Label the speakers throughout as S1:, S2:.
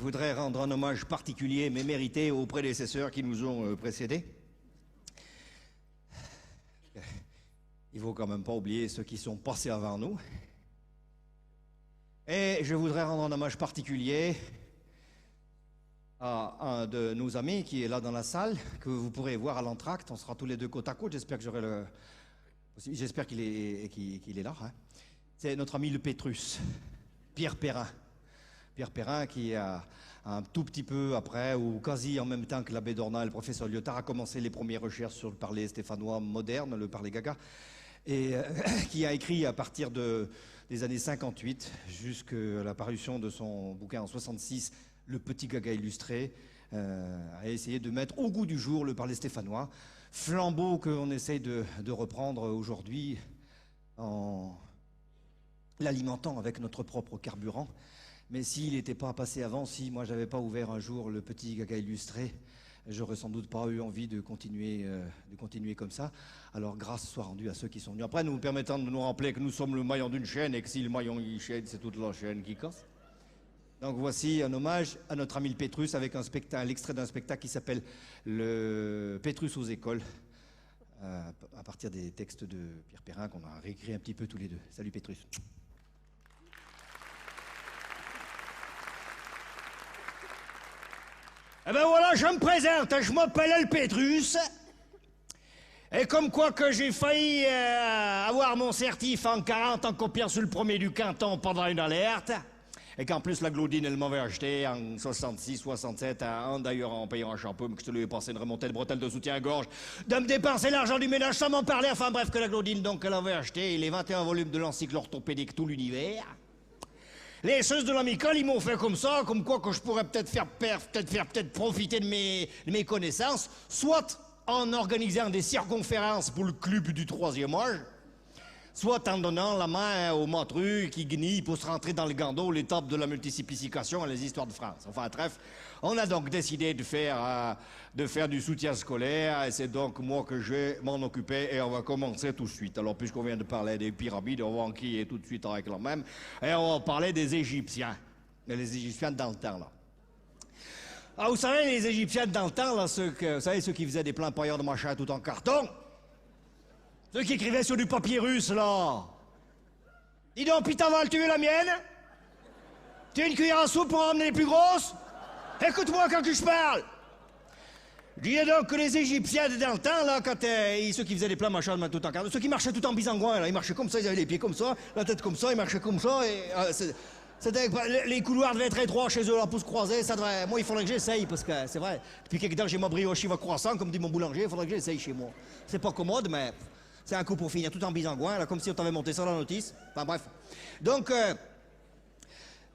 S1: voudrais rendre un hommage particulier, mais mérité, aux prédécesseurs qui nous ont précédés. Il ne faut quand même pas oublier ceux qui sont passés avant nous. Et je voudrais rendre un hommage particulier à un de nos amis qui est là dans la salle, que vous pourrez voir à l'entracte. On sera tous les deux côte à côte. J'espère que j'aurai le... J'espère qu'il est là. Hein. C'est notre ami le Pétrus, Pierre Perrin. Pierre Perrin qui a un tout petit peu après, ou quasi en même temps que l'abbé Dornat et le professeur Lyotard, a commencé les premières recherches sur le parler stéphanois moderne, le parler gaga, et qui a écrit à partir des années 58 jusqu'à la parution de son bouquin en 66, Le Petit Gaga illustré, a essayé de mettre au goût du jour le parler stéphanois, flambeau qu'on essaye de reprendre aujourd'hui en l'alimentant avec notre propre carburant. Mais s'il n'était pas passé avant, si moi j'avais pas ouvert un jour le Petit Gaga illustré, j'aurais sans doute pas eu envie de continuer comme ça. Alors grâce soit rendue à ceux qui sont venus après, nous permettant de nous rappeler que nous sommes le maillon d'une chaîne et que si le maillon y chaîne, c'est toute la chaîne qui casse. Donc voici un hommage à notre ami le Pétrus avec l'extrait d'un spectacle qui s'appelle le Pétrus aux écoles, à partir des textes de Pierre Perrin qu'on a réécrit un petit peu tous les deux. Salut Pétrus. Eh ben voilà, je me présente, je m'appelle El Pétrus. Et comme quoi que j'ai failli avoir mon certif en 40 en copiant sur le premier du canton pendant une alerte. Et qu'en plus la Glaudine, elle m'avait acheté en 66, 67, d'ailleurs en payant un shampoo, mais que je te lui ai passé une remontée de bretelles de soutien-gorge, de me dépenser l'argent du ménage sans m'en parler. Enfin bref, que la Glaudine, donc, elle avait acheté les 21 volumes de l'encyclo orthopédique Tout l'univers. Les seuls de l'amicale, ils m'ont fait comme ça, comme quoi que je pourrais peut-être faire profiter de mes connaissances, soit en organisant des circonférences pour le club du 3e âge, soit en donnant la main aux matrus qui gnient pour se rentrer dans le gando l'étape de la multiplication et les histoires de France. Enfin bref, on a donc décidé de faire du soutien scolaire et c'est donc moi que je vais m'en occuper et on va commencer tout de suite. Alors puisqu'on vient de parler des pyramides, on va enquiller tout de suite avec la même et on va parler des Égyptiens. Les Égyptiens dans le temps là. Ah, vous savez, les Égyptiens dans le temps, là, ceux qui faisaient des plans paillards de machin tout en carton, ceux qui écrivaient sur du papier russe, là. Dis donc, putain, va le tuer la mienne? Tu as une cuillère à soupe pour en emmener les plus grosses? Écoute-moi quand je parle. Je disais donc que les Égyptiens dans le temps, là, quand ceux qui faisaient des plans machin tout en carton, ceux qui marchaient tout en bisangouin, là, ils marchaient comme ça, ils avaient les pieds comme ça, la tête comme ça, ils marchaient comme ça, et les couloirs devaient être étroits chez eux, la pouce croisée, ça devrait... Moi, il faudrait que j'essaye, parce que c'est vrai, depuis quelque temps, j'ai ma brioche chiva croissant, comme dit mon boulanger, il faudrait que j'essaye chez moi. C'est pas commode, mais c'est un coup pour finir, tout en bisangouin, là, comme si on t'avait monté ça dans la notice. Enfin, bref. Donc,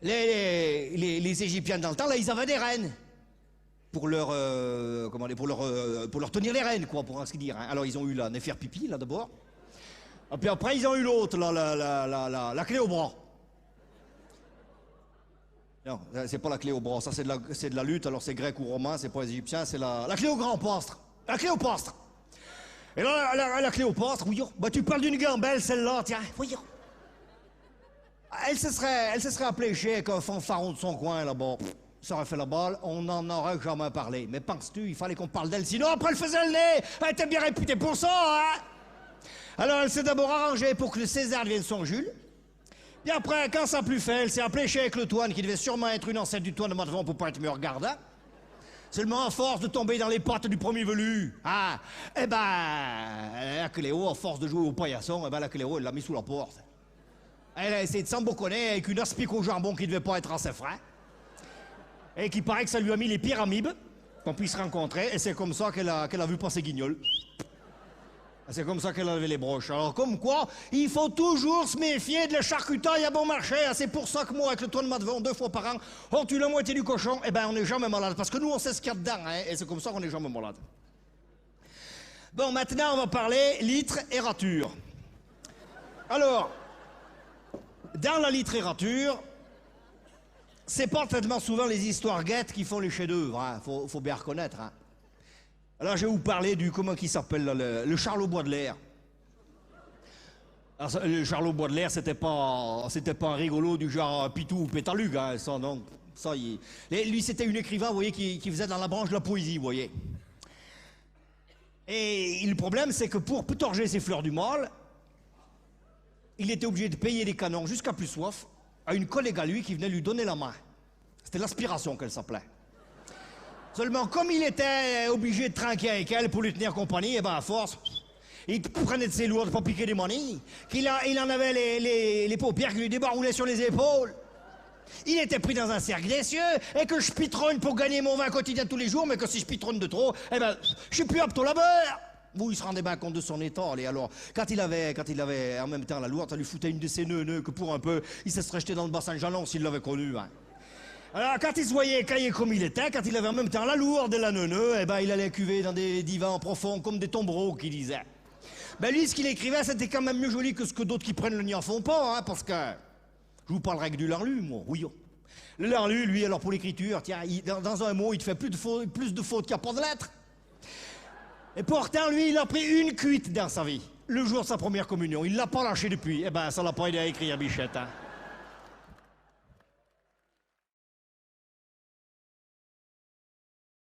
S1: les Égyptiens dans le temps, là, ils avaient des reines. Pour leur tenir les rênes, quoi, pour ainsi dire. Hein. Alors, ils ont eu la Néferpipi, là, d'abord. Et puis après, ils ont eu l'autre, là, la clé au bras. Non, c'est pas la clé au bras, ça c'est de la lutte, alors c'est grec ou romain, c'est pas égyptien, c'est la clé au grand postre. La clé au postre. Et là, la clé au postre, oui, bah tu parles d'une gambelle, celle-là, tiens, oui. Elle se serait appelée avec un fanfaron de son coin, là-bas. Ça aurait fait la balle, on n'en aurait jamais parlé. Mais penses-tu, il fallait qu'on parle d'elle, sinon après elle faisait le nez. Elle était bien réputée pour ça, hein. Alors elle s'est d'abord arrangée pour que le César devienne son Jules. Puis après, quand ça n'a plus fait, elle s'est appelée chez le Toine, qui devait sûrement être une ancêtre du Toine de Matvon pour pas être mieux regardant. Seulement à force de tomber dans les pattes du premier velu. Ah, eh ben, la Cléo, à force de jouer au paillasson, eh ben la Cléo, elle l'a mis sous la porte. Elle a essayé de s'embouconner avec une aspic au jambon qui devait pas être assez frais. Et qui paraît que ça lui a mis les pyramides, qu'on puisse rencontrer, et c'est comme ça qu'elle a vu passer Guignol. C'est comme ça qu'elle a levé les broches. Alors comme quoi, il faut toujours se méfier de la charcutaille à bon marché. C'est pour ça que moi, avec le Toine de Matvon, 2 fois par an, on tue la moitié du cochon, et ben on n'est jamais malade. Parce que nous, on sait ce qu'il y a dedans, hein, et c'est comme ça qu'on n'est jamais malade. Bon, maintenant, on va parler litre et rature. Alors, dans la littérature, c'est pas tellement souvent les histoires guettes qui font les chefs-d'œuvre, hein. Faut bien reconnaître. Hein. Alors je vais vous parler du, comment qui s'appelle, le Charlot Baudelaire. Alors, le Charlot Baudelaire, c'était pas un rigolo du genre Pitou ou Pétalugue, hein, ça, non. Ça, lui, c'était un écrivain, vous voyez, qui faisait dans la branche de la poésie, vous voyez. Et le problème, c'est que pour torger ses fleurs du mal, il était obligé de payer des canons jusqu'à plus soif à une collègue à lui qui venait lui donner la main. C'était l'aspiration qu'elle s'appelait. Seulement, comme il était obligé de trinquer avec elle pour lui tenir compagnie, et ben à force, il prenait de ses lourdes pour piquer des manies, il en avait les paupières qui lui débaroulaient sur les épaules. Il était pris dans un cercle des cieux, et que je pitronne pour gagner mon vin quotidien tous les jours, mais que si je pitronne de trop, eh ben, je suis plus apte au labeur. Vous, il se rendait bien compte de son état, et alors, quand il avait en même temps la lourde, ça lui foutait une de ses nœuds que pour un peu, il se serait jeté dans le bassin de Jalon s'il l'avait connu, hein. Alors, quand il se voyait caillé comme il était, quand il avait en même temps la lourde et la neuneu, eh ben, il allait cuver dans des divans profonds comme des tombereaux, qui disaient. Ben, lui, ce qu'il écrivait, c'était quand même mieux joli que ce que d'autres qui prennent le n'y en font pas, hein, parce que... Je vous parlerai que du Larlu, moi, oui. Le Larlu, lui, alors pour l'écriture, tiens, dans un mot, il te fait plus de fautes qu'il n'y a pas de lettres. Et pourtant, lui, il a pris une cuite dans sa vie, le jour de sa première communion. Il l'a pas lâché depuis. Eh ben, ça l'a pas aidé à écrire, Bichette, hein.